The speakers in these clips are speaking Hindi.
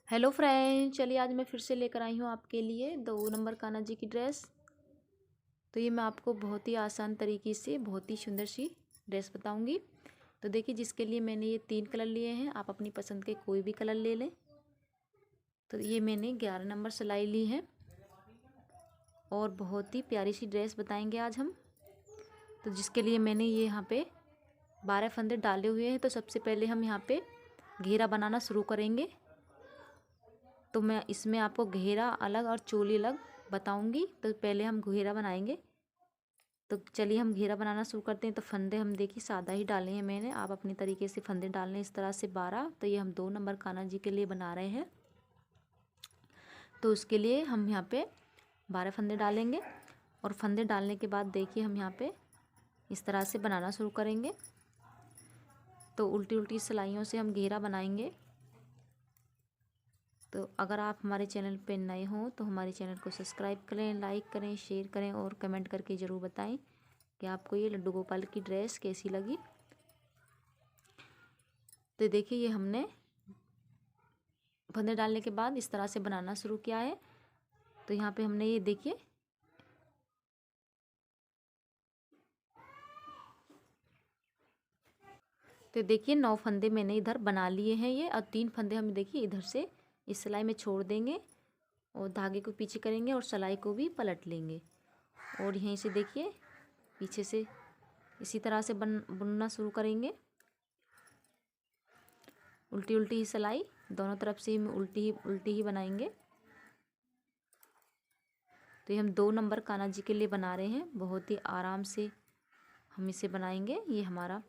हेलो फ्रेंड, चलिए आज मैं फिर से लेकर आई हूँ आपके लिए 2 नंबर कान्हा जी की ड्रेस। तो ये मैं आपको बहुत ही आसान तरीके से बहुत ही सुंदर सी ड्रेस बताऊंगी। तो देखिए, जिसके लिए मैंने ये 3 कलर लिए हैं, आप अपनी पसंद के कोई भी कलर ले लें। तो ये मैंने 11 नंबर सिलाई ली है और बहुत ही प्यारी सी ड्रेस बताएंगे आज हम। तो जिसके लिए मैंने ये यहाँ पे 12 फंदे डाले हुए हैं। तो सबसे पहले हम यहाँ पे घेरा बनाना शुरू करेंगे। तो मैं इसमें आपको घेरा अलग और चोली अलग बताऊंगी। तो पहले हम घेरा बनाएंगे। तो चलिए हम घेरा बनाना शुरू करते हैं। तो फंदे हम देखिए सादा ही डाले हैं मैंने, आप अपनी तरीके से फंदे डालने इस तरह से 12। तो ये हम 2 नंबर कान्हा जी के लिए बना रहे हैं। तो उसके लिए हम यहाँ पे 12 फंदे डालेंगे और फंदे डालने के बाद देखिए हम यहाँ पे इस तरह से बनाना शुरू करेंगे। तो उल्टी उल्टी सिलाइयों से हम घेरा बनाएंगे। तो अगर आप हमारे चैनल पे नए हों तो हमारे चैनल को सब्सक्राइब करें, लाइक करें, शेयर करें और कमेंट करके ज़रूर बताएं कि आपको ये लड्डू गोपाल की ड्रेस कैसी लगी। तो देखिए, ये हमने फंदे डालने के बाद इस तरह से बनाना शुरू किया है। तो यहाँ पे हमने ये देखिए तो देखिए 9 फंदे मैंने इधर बना लिए हैं ये, और 3 फंदे हम देखिए इधर से इस सिलाई में छोड़ देंगे और धागे को पीछे करेंगे और सिलाई को भी पलट लेंगे। और यहीं से देखिए पीछे से इसी तरह से बुनना शुरू करेंगे। उल्टी उल्टी ही सिलाई दोनों तरफ से उल्टी ही बनाएंगे। तो ये हम 2 नंबर कान्हा जी के लिए बना रहे हैं। बहुत ही आराम से हम इसे बनाएंगे। ये हमारा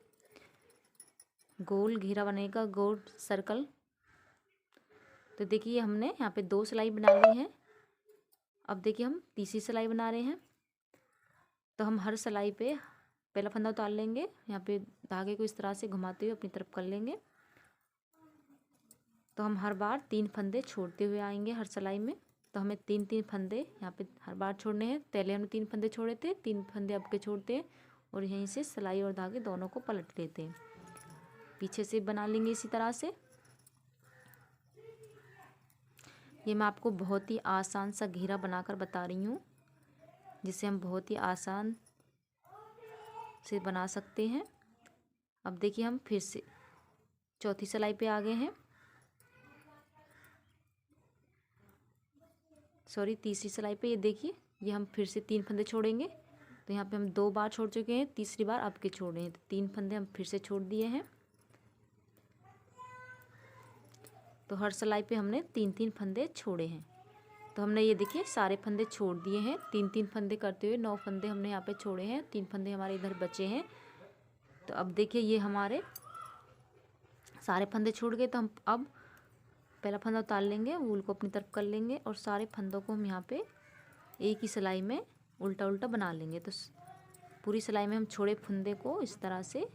गोल घेरा बनेगा, गोल सर्कल। तो देखिए हमने यहाँ पे 2 सिलाई बना ली है। अब देखिए हम तीसरी सिलाई बना रहे हैं। तो हम हर सिलाई पे पहला फंदा उतार लेंगे, यहाँ पे धागे को इस तरह से घुमाते हुए अपनी तरफ कर लेंगे। तो हम हर बार 3 फंदे छोड़ते हुए आएंगे हर सिलाई में। तो हमें 3 फंदे यहाँ पे हर बार छोड़ने हैं। पहले हमने 3 फंदे छोड़े थे, 3 फंदे अब के छोड़ते हैं और यहीं से सिलाई और धागे दोनों को पलट लेते हैं। पीछे से बना लेंगे इसी तरह से। ये मैं आपको बहुत ही आसान सा घेरा बनाकर बता रही हूँ, जिसे हम बहुत ही आसान से बना सकते हैं। अब देखिए हम फिर से चौथी सिलाई पे आ गए हैं, सॉरी तीसरी सिलाई पे। ये देखिए, ये हम फिर से 3 फंदे छोड़ेंगे। तो यहाँ पे हम 2 बार छोड़ चुके हैं, तीसरी बार अब के छोड़ रहे हैं। तो 3 फंदे हम फिर से छोड़ दिए हैं। तो हर सिलाई पे हमने 3 फंदे छोड़े हैं। तो हमने ये देखिए सारे फंदे छोड़ दिए हैं। 3 फंदे करते हुए 9 फंदे हमने यहाँ पे छोड़े हैं, 3 फंदे हमारे इधर बचे हैं। तो अब देखिए ये हमारे सारे फंदे छूट गए। तो हम अब पहला फंदा उतार लेंगे, वूल को अपनी तरफ कर लेंगे और सारे फंदों को हम यहाँ पे एक ही सिलाई में उल्टा उल्टा बना लेंगे। तो पूरी सिलाई में हम छोड़े फंदे को इस तरह से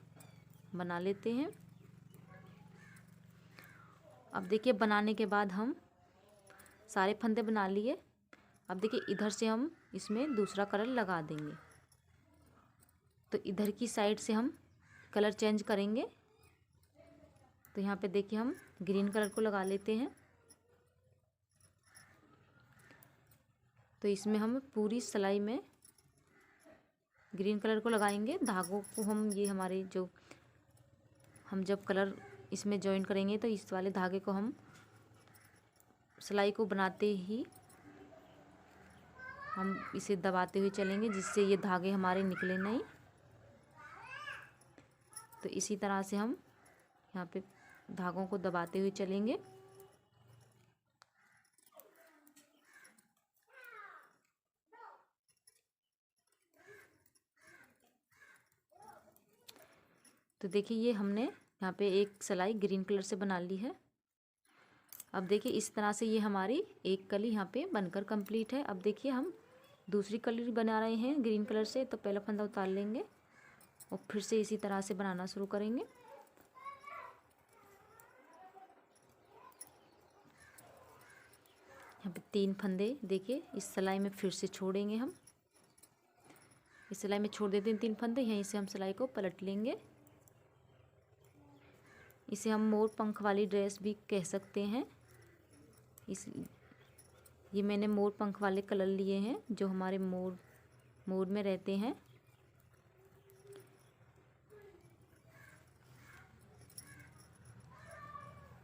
बना लेते हैं। अब देखिए बनाने के बाद हम सारे फंदे बना लिए। अब देखिए इधर से हम इसमें दूसरा कलर लगा देंगे। तो इधर की साइड से हम कलर चेंज करेंगे। तो यहाँ पे देखिए हम ग्रीन कलर को लगा लेते हैं। तो इसमें हम पूरी सिलाई में ग्रीन कलर को लगाएंगे। धागों को हम ये हमारे जो हम जब कलर इसमें जॉइन करेंगे तो इस वाले धागे को हम सिलाई को बनाते ही हम इसे दबाते हुए चलेंगे, जिससे ये धागे हमारे निकले नहीं। तो इसी तरह से हम यहाँ पे धागों को दबाते हुए चलेंगे। तो देखिए ये हमने यहाँ पे एक सिलाई ग्रीन कलर से बना ली है। अब देखिए इस तरह से ये हमारी एक कली यहाँ पे बनकर कंप्लीट है। अब देखिए हम दूसरी कली बना रहे हैं ग्रीन कलर से। तो पहला फंदा उतार लेंगे और फिर से इसी तरह से बनाना शुरू करेंगे। यहाँ पे 3 फंदे देखिए इस सिलाई में फिर से छोड़ेंगे हम। इस सिलाई में छोड़ देते हैं 3 फंदे, यहीं से हम सिलाई को पलट लेंगे। इसे हम मोर पंख वाली ड्रेस भी कह सकते हैं। इस ये मैंने मोर पंख वाले कलर लिए हैं जो हमारे मोर में रहते हैं।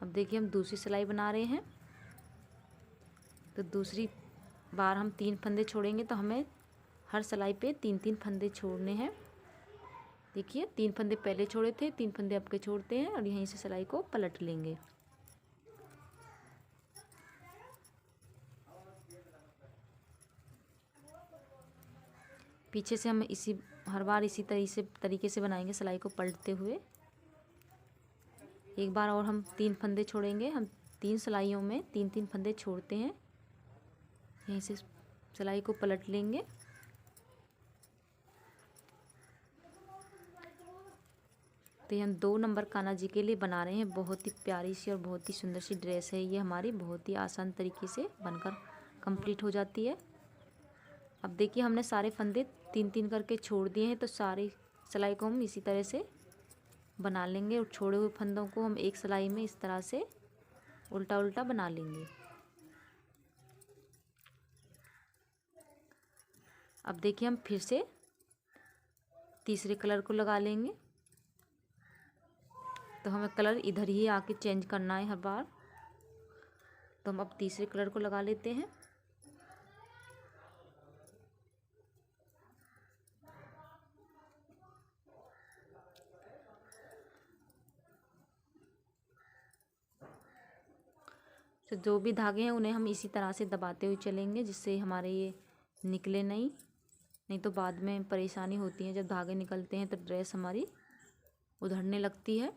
अब देखिए हम दूसरी सिलाई बना रहे हैं। तो दूसरी बार हम 3 फंदे छोड़ेंगे, तो हमें हर सिलाई पे 3-3 फंदे छोड़ने हैं। देखिए 3 फंदे पहले छोड़े थे, 3 फंदे अब के छोड़ते हैं और यहीं से सिलाई को पलट लेंगे। पीछे से हम हर बार इसी तरीके से बनाएंगे सिलाई को पलटते हुए। एक बार और हम 3 फंदे छोड़ेंगे। हम 3 सिलाइयों में 3-3 फंदे छोड़ते हैं, यहीं से सिलाई को पलट लेंगे। तो ये हम 2 नंबर कान्हा जी के लिए बना रहे हैं। बहुत ही प्यारी सी और बहुत ही सुंदर सी ड्रेस है ये हमारी, बहुत ही आसान तरीके से बनकर कंप्लीट हो जाती है। अब देखिए हमने सारे फंदे 3-3 करके छोड़ दिए हैं, तो सारी सिलाई को हम इसी तरह से बना लेंगे और छोड़े हुए फंदों को हम एक सिलाई में इस तरह से उल्टा उल्टा बना लेंगे। अब देखिए हम फिर से तीसरे कलर को लगा लेंगे। तो हमें कलर इधर ही आके चेंज करना है हर बार। तो हम अब तीसरे कलर को लगा लेते हैं। तो जो भी धागे हैं उन्हें हम इसी तरह से दबाते हुए चलेंगे, जिससे हमारे ये निकले नहीं तो बाद में परेशानी होती है। जब धागे निकलते हैं तो ड्रेस हमारी उधड़ने लगती है।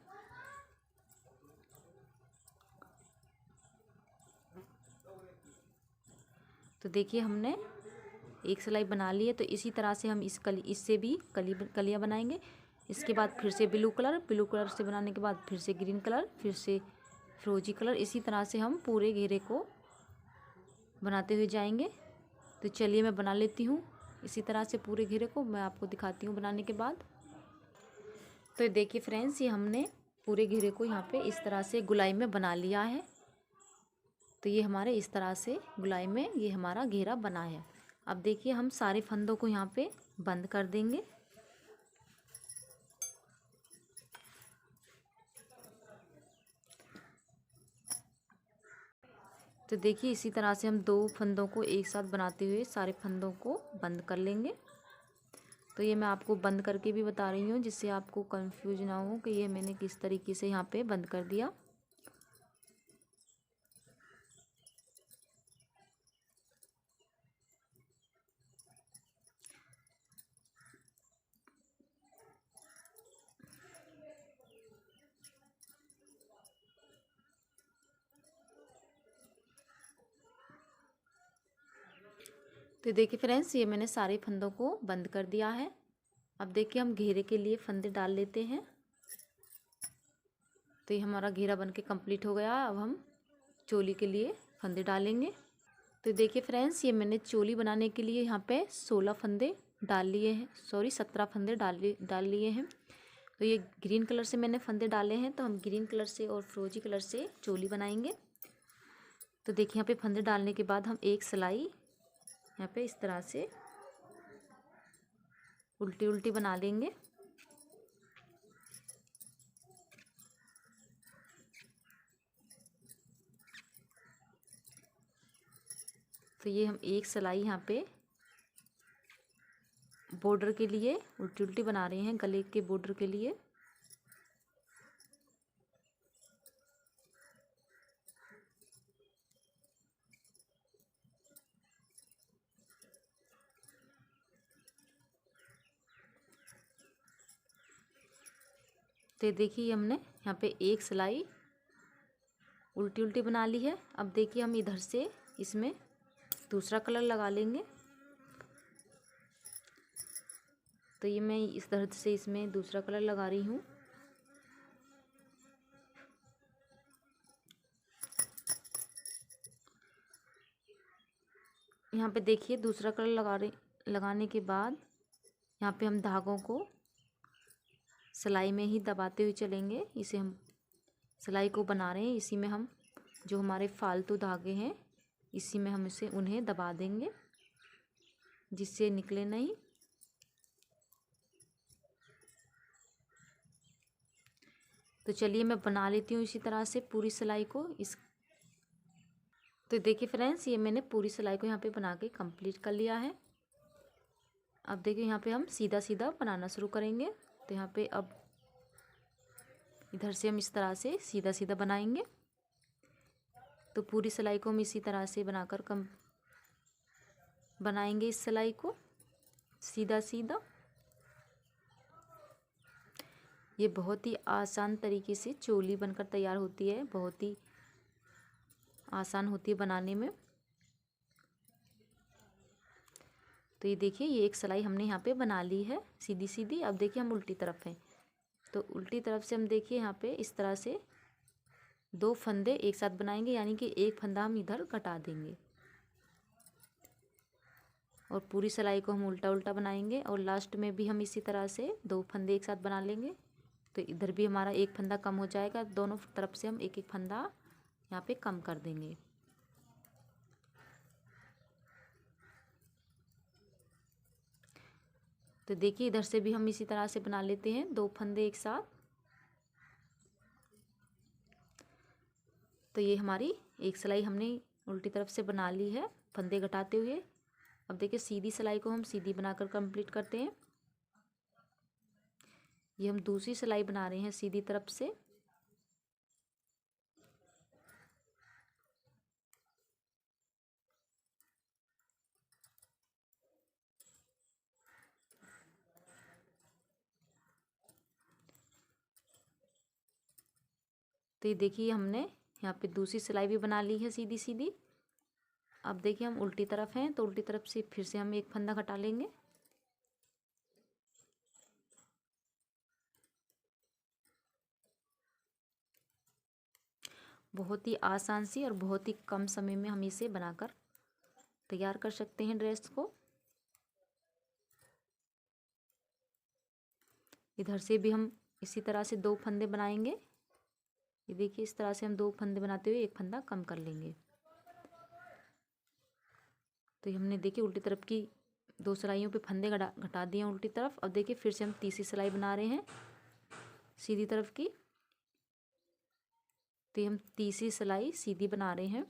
तो देखिए हमने एक सिलाई बना ली है। तो इसी तरह से हम इससे भी कलियाँ बनाएंगे। इसके बाद फिर से ब्लू कलर से बनाने के बाद फिर से ग्रीन कलर, फिर से फिरोजी कलर, इसी तरह से हम पूरे घेरे को बनाते हुए जाएंगे। तो चलिए मैं बना लेती हूँ इसी तरह से पूरे घेरे को, मैं आपको दिखाती हूँ बनाने के बाद। तो देखिए फ्रेंड्स, ये हमने पूरे घेरे को यहाँ पे इस तरह से गुलाई में बना लिया है। तो ये हमारे इस तरह से गुलाई में ये हमारा घेरा बना है। अब देखिए हम सारे फंदों को यहाँ पे बंद कर देंगे। तो देखिए इसी तरह से हम 2 फंदों को एक साथ बनाते हुए सारे फंदों को बंद कर लेंगे। तो ये मैं आपको बंद करके भी बता रही हूँ, जिससे आपको कंफ्यूज ना हो कि ये मैंने किस तरीके से यहाँ पे बंद कर दिया। तो देखिए फ्रेंड्स, ये मैंने सारे फंदों को बंद कर दिया है। अब देखिए हम घेरे के लिए फंदे डाल लेते हैं। तो ये हमारा घेरा बनके कंप्लीट हो गया। अब हम चोली के लिए फंदे डालेंगे। तो देखिए फ्रेंड्स, ये मैंने चोली बनाने के लिए यहाँ पे 16 फंदे डाल लिए हैं, 17 फंदे डाल लिए हैं। तो ये ग्रीन कलर से मैंने फंदे डाले हैं, तो हम ग्रीन कलर से और फिरोजी कलर से चोली बनाएंगे। तो देखिए यहाँ पे फंदे डालने के बाद हम एक सिलाई यहाँ पे इस तरह से उल्टी उल्टी बना लेंगे। तो ये हम एक सिलाई यहाँ पे बॉर्डर के लिए उल्टी उल्टी बना रहे हैं, गले के बॉर्डर के लिए। तो देखिए हमने यहाँ पे एक सिलाई उल्टी उल्टी बना ली है। अब देखिए हम इधर से इसमें दूसरा कलर लगा लेंगे। तो ये मैं इस तरह से इसमें दूसरा कलर लगा रही हूँ। यहाँ पे देखिए दूसरा कलर लगाने के बाद यहाँ पे हम धागों को सिलाई में ही दबाते हुए चलेंगे। इसे हम सिलाई को बना रहे हैं, इसी में हम जो हमारे फालतू धागे हैं इसी में हम इसे उन्हें दबा देंगे जिससे निकले नहीं। तो चलिए मैं बना लेती हूँ इसी तरह से पूरी सिलाई को। तो देखिए फ्रेंड्स, ये मैंने पूरी सिलाई को यहाँ पे बना के कंप्लीट कर लिया है। अब देखिए यहाँ पे हम सीधा सीधा बनाना शुरू करेंगे। तो यहाँ पे अब इधर से हम इस तरह से सीधा सीधा बनाएंगे। तो पूरी सिलाई को हम इसी तरह से बनाकर बनाएंगे इस सिलाई को सीधा सीधा। ये बहुत ही आसान तरीके से चोली बनकर तैयार होती है, बहुत ही आसान होती है बनाने में। तो ये देखिए, ये एक सिलाई हमने यहाँ पे बना ली है सीधी सीधी। अब देखिए हम उल्टी तरफ हैं, तो उल्टी तरफ से हम देखिए यहाँ पे इस तरह से 2 फंदे एक साथ बनाएंगे, यानी कि एक फंदा हम इधर घटा देंगे और पूरी सिलाई को हम उल्टा उल्टा बनाएंगे। और लास्ट में भी हम इसी तरह से 2 फंदे एक साथ बना लेंगे। तो इधर भी हमारा एक फंदा कम हो जाएगा, दोनों तरफ से हम एक एक फंदा यहाँ पे कम कर देंगे। तो देखिए इधर से भी हम इसी तरह से बना लेते हैं 2 फंदे एक साथ। तो ये हमारी एक सिलाई हमने उल्टी तरफ से बना ली है फंदे घटाते हुए। अब देखिए सीधी सिलाई को हम सीधी बनाकर कंप्लीट करते हैं। ये हम दूसरी सिलाई बना रहे हैं सीधी तरफ से। तो ये देखिए हमने यहाँ पे दूसरी सिलाई भी बना ली है सीधी सीधी। अब देखिए हम उल्टी तरफ हैं, तो उल्टी तरफ से फिर से हम एक फंदा घटा लेंगे। बहुत ही आसान सी और बहुत ही कम समय में हम इसे बनाकर तैयार कर सकते हैं ड्रेस को। इधर से भी हम इसी तरह से 2 फंदे बनाएंगे। ये देखिए इस तरह से हम 2 फंदे बनाते हुए एक फंदा कम कर लेंगे। तो हमने देखिए उल्टी तरफ की 2 सिलाइयों पे फंदे घटा दिए उल्टी तरफ। अब देखिए फिर से हम तीसरी सिलाई बना रहे हैं सीधी तरफ की। तो ये हम तीसरी सिलाई सीधी बना रहे हैं।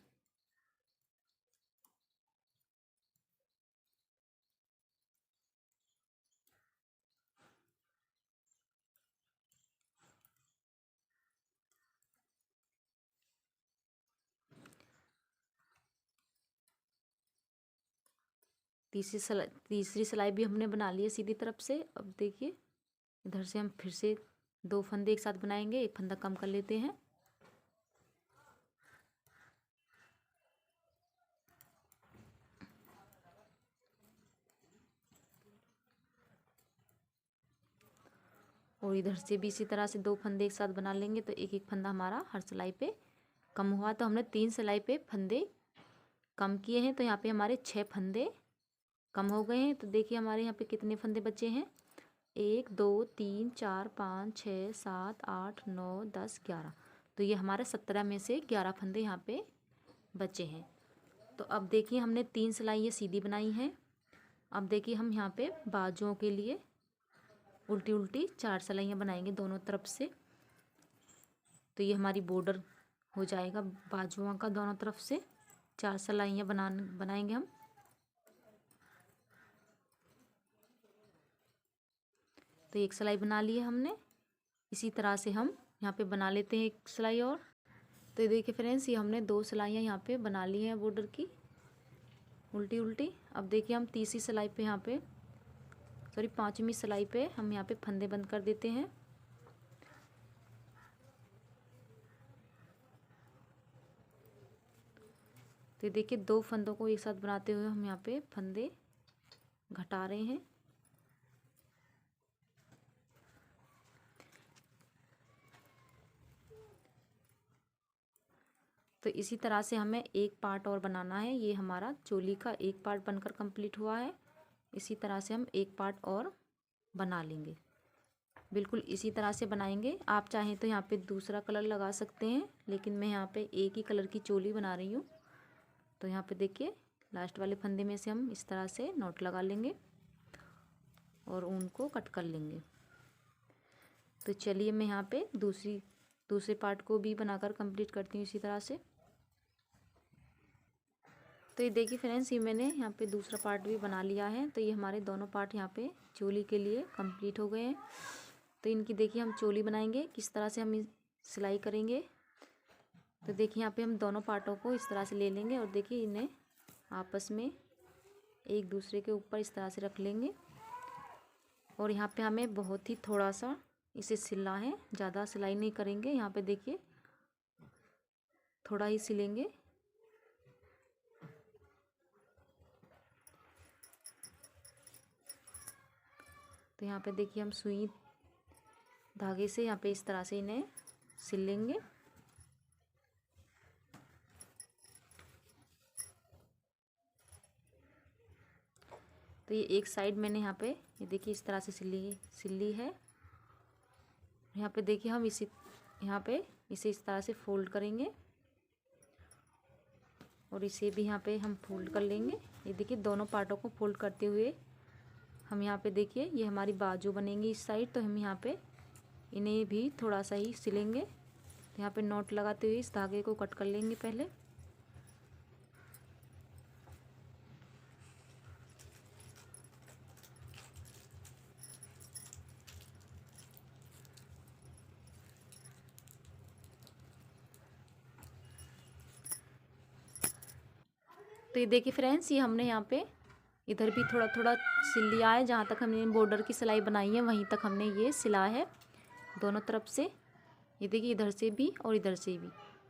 तीसरी सिलाई भी हमने बना ली है सीधी तरफ से। अब देखिए इधर से हम फिर से 2 फंदे एक साथ बनाएंगे, एक फंदा कम कर लेते हैं। और इधर से भी इसी तरह से 2 फंदे एक साथ बना लेंगे। तो एक एक फंदा हमारा हर सिलाई पे कम हुआ। तो हमने 3 सिलाई पे फंदे कम किए हैं, तो यहाँ पे हमारे 6 फंदे कम हो गए हैं। तो देखिए हमारे यहाँ पे कितने फंदे बचे हैं, 1 2 3 4 5 6 7 8 9 10 11। तो ये हमारे 17 में से 11 फंदे यहाँ पे बचे हैं। तो अब देखिए हमने 3 सिलाई ये सीधी बनाई हैं। अब देखिए हम यहाँ पे बाजुओं के लिए उल्टी उल्टी 4 सिलाइयाँ बनाएंगे दोनों तरफ से। तो ये हमारी बॉर्डर हो जाएगा बाजुओं का, दोनों तरफ से 4 सिलाइयाँ बनाएंगे हम। तो एक सिलाई बना ली है हमने। इसी तरह से हम यहाँ पे बना लेते हैं एक सिलाई और। तो देखिए फ्रेंड्स, ये हमने 2 सिलाइयाँ यहाँ पे बना ली हैं बॉर्डर की उल्टी उल्टी। अब देखिए हम तीसरी सिलाई पे यहाँ पे सॉरी 5वीं सिलाई पे हम यहाँ पे फंदे बंद कर देते हैं। तो देखिए 2 फंदों को एक साथ बनाते हुए हम यहाँ पे फंदे घटा रहे हैं। तो इसी तरह से हमें एक पार्ट और बनाना है। ये हमारा चोली का एक पार्ट बनकर कंप्लीट हुआ है। इसी तरह से हम एक पार्ट और बना लेंगे। बिल्कुल इसी तरह से बनाएंगे। आप चाहें तो यहाँ पे दूसरा कलर लगा सकते हैं, लेकिन मैं यहाँ पे एक ही कलर की चोली बना रही हूँ। तो यहाँ पे देखिए लास्ट वाले फंदे में से हम इस तरह से नॉट लगा लेंगे और ऊन को कट कर लेंगे। तो चलिए मैं यहाँ पे दूसरे पार्ट को भी बनाकर कंप्लीट करती हूँ इसी तरह से। तो ये देखिए फ्रेंड्स, ये मैंने यहाँ पे दूसरा पार्ट भी बना लिया है। तो ये हमारे दोनों पार्ट यहाँ पे चोली के लिए कंप्लीट हो गए हैं। तो इनकी देखिए हम चोली बनाएंगे, किस तरह से हम सिलाई करेंगे। तो देखिए यहाँ पे हम दोनों पार्टों को इस तरह से ले लेंगे और देखिए इन्हें आपस में एक दूसरे के ऊपर इस तरह से रख लेंगे। और यहाँ पे हमें बहुत ही थोड़ा सा इसे सिलना है, ज़्यादा सिलाई नहीं करेंगे। यहाँ पे देखिए थोड़ा ही सिलेंगे। तो यहाँ पे देखिए हम सुई धागे से यहाँ पे इस तरह से इन्हें सिल लेंगे। तो ये एक साइड मैंने यहाँ पे ये देखिए इस तरह से सिल ली है। यहाँ पे देखिए हम इसे इस तरह से फोल्ड करेंगे और इसे भी यहाँ पे हम फोल्ड कर लेंगे। ये देखिए दोनों पार्टों को फोल्ड करते हुए हम यहाँ पे देखिए ये हमारी बाजू बनेंगी इस साइड। तो हम यहाँ पे इन्हें भी थोड़ा सा ही सिलेंगे। तो यहाँ पे नॉट लगाते हुए इस धागे को कट कर लेंगे पहले। तो ये देखिए फ्रेंड्स, ये हमने यहाँ पे इधर भी थोड़ा थोड़ा सिल लिया है। जहाँ तक हमने बॉर्डर की सिलाई बनाई है वहीं तक हमने ये सिला है दोनों तरफ से। ये देखिए इधर से भी और इधर से भी।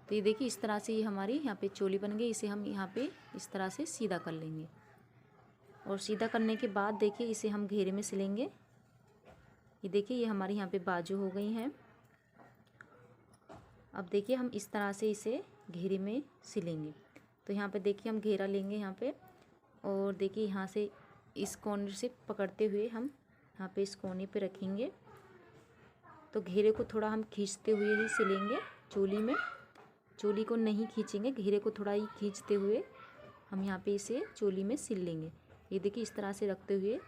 तो ये देखिए इस तरह से ये हमारी यहाँ पे चोली बन गई। इसे हम यहाँ पे इस तरह से सीधा कर लेंगे और सीधा करने के बाद देखिए इसे हम घेरे में सिलेंगे। ये देखिए ये हमारी यहाँ पे बाजू हो गई हैं। अब देखिए हम इस तरह से इसे घेरे में सिलेंगे। तो यहाँ पे देखिए हम घेरा लेंगे यहाँ पे और देखिए यहाँ से इस कोने से पकड़ते हुए हम यहाँ पे इस कोने पे रखेंगे। तो घेरे को थोड़ा हम खींचते हुए ही सिलेंगे चोली में। चोली को नहीं खींचेंगे, घेरे को थोड़ा ही खींचते हुए हम यहाँ पे इसे चोली में सिल लेंगे। ये देखिए इस तरह से रखते हुए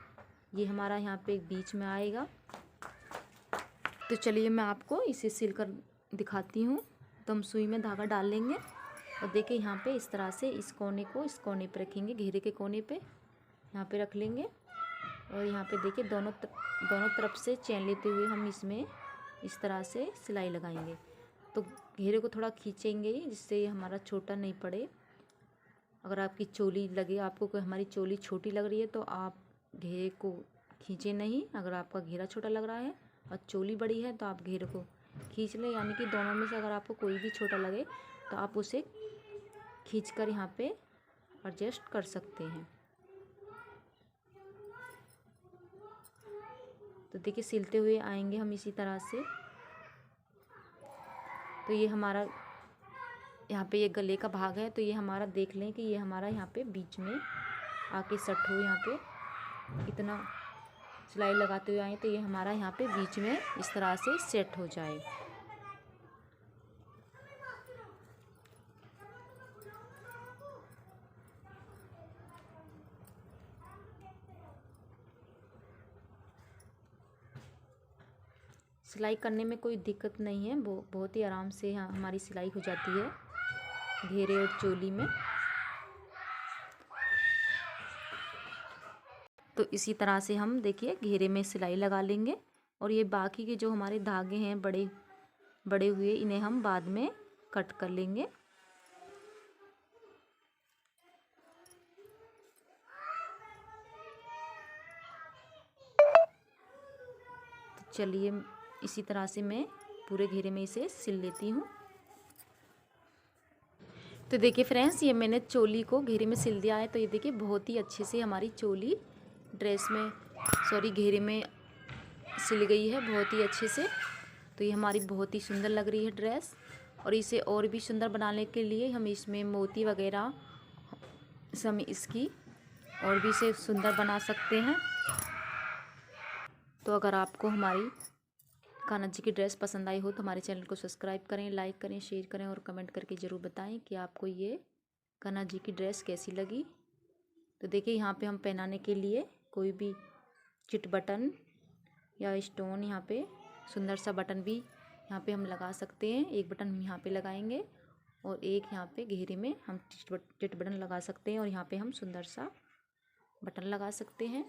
ये हमारा यहाँ पे बीच में आएगा। तो चलिए मैं आपको इसे सिल कर दिखाती हूँ। तो हम सुई में धागा डाल लेंगे और देखिए यहाँ पे इस तरह से इस कोने पे रखेंगे, घेरे के कोने पे यहाँ पे रख लेंगे। और यहाँ पे देखिए दोनों तरफ से चैन लेते हुए हम इसमें इस तरह से सिलाई लगाएंगे। तो घेरे को थोड़ा खींचेंगे जिससे ये हमारा छोटा नहीं पड़े। अगर आपकी चोली लगे आपको कोई हमारी चोली छोटी लग रही है तो आप घेरे को खींचे नहीं। अगर आपका घेरा छोटा लग रहा है और चोली बड़ी है तो आप घेरे को खींच लें। यानी कि दोनों में से अगर आपको कोई भी छोटा लगे तो आप उसे खींचकर यहाँ पे एडजस्ट कर सकते हैं। तो देखिए सिलते हुए आएंगे हम इसी तरह से। तो ये हमारा यहाँ पे ये गले का भाग है। तो ये हमारा देख लें कि ये हमारा यहाँ पे बीच में आके सेट हो। यहाँ पे इतना सिलाई लगाते हुए आए तो ये हमारा यहाँ पे बीच में इस तरह से सेट हो जाए। सिलाई करने में कोई दिक्कत नहीं है, बहुत ही आराम से यहाँ हमारी सिलाई हो जाती है घेरे और चोली में। तो इसी तरह से हम देखिए घेरे में सिलाई लगा लेंगे और ये बाकी के जो हमारे धागे हैं बड़े हुए इन्हें हम बाद में कट कर लेंगे। तो चलिए इसी तरह से मैं पूरे घेरे में इसे सिल लेती हूँ। तो देखिए फ्रेंड्स, ये मैंने चोली को घेरे में सिल दिया है। तो ये देखिए बहुत ही अच्छे से हमारी चोली घेरे में सिल गई है बहुत ही अच्छे से। तो ये हमारी बहुत ही सुंदर लग रही है ड्रेस। और इसे और भी सुंदर बनाने के लिए हम इसमें मोती वगैरह हम इसकी और भी इसे सुंदर बना सकते हैं। तो अगर आपको हमारी कान्हा जी की ड्रेस पसंद आई हो तो हमारे चैनल को सब्सक्राइब करें, लाइक करें, शेयर करें और कमेंट करके ज़रूर बताएं कि आपको ये कान्हा जी की ड्रेस कैसी लगी। तो देखिए यहाँ पे हम पहनाने के लिए कोई भी चिट बटन या स्टोन, यहाँ पे सुंदर सा बटन भी यहाँ पे हम लगा सकते हैं। एक बटन हम यहाँ पे लगाएंगे और एक यहाँ पे घेरे में हम चिट बटन लगा सकते हैं और यहाँ पे हम सुंदर सा बटन लगा सकते हैं।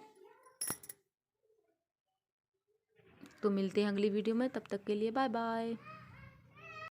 तो मिलते हैं अगली वीडियो में, तब तक के लिए बाय बाय।